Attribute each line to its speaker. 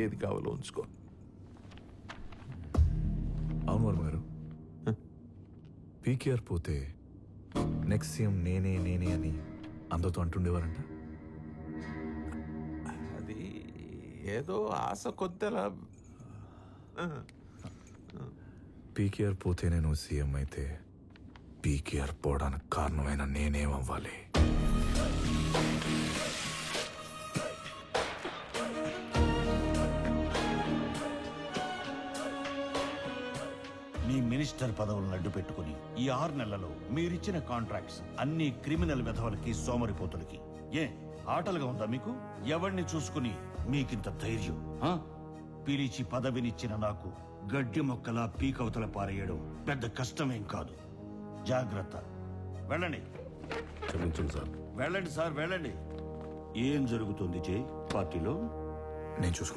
Speaker 1: ఏది కావాలో ఉంచుకో.
Speaker 2: అవును వర్మ గారు, పీకేఆర్ పోతే నెక్స్ట్ సీఎం నేనే నేనే అని అందరితో అంటుండేవారంట.
Speaker 1: అది ఏదో ఆశ కొద్దలా.
Speaker 2: పీకేఆర్ పోతే నేను సీఎం అయితే పీకేఆర్ పోవడానికి కారణమైన నేనేమవ్వాలి?
Speaker 3: మీ మినిస్టర్ పదవులను అడ్డు పెట్టుకుని ఈ 6 నెలల్లో మీరిచ్చిన కాంట్రాక్ట్స్ అన్ని క్రిమినల్ విధవలకి సోమరిపోతులకి. ఆటలుగా ఉందా మీకు? ఎవరిని చూసుకుని మీకింత ధైర్యం? పిలిచి పదవినిచ్చిన నాకు గడ్డి మొక్కలా పీకవతల పారేయడం పెద్ద కష్టమేం కాదు. జాగ్రత్త. వెళ్ళండి.
Speaker 4: క్షమించండి సార్.
Speaker 3: వెళ్ళండి సార్, వెళ్ళండి. ఏం జరుగుతుంది జై పార్టీలో?
Speaker 2: నేను చూసుకుంటాను.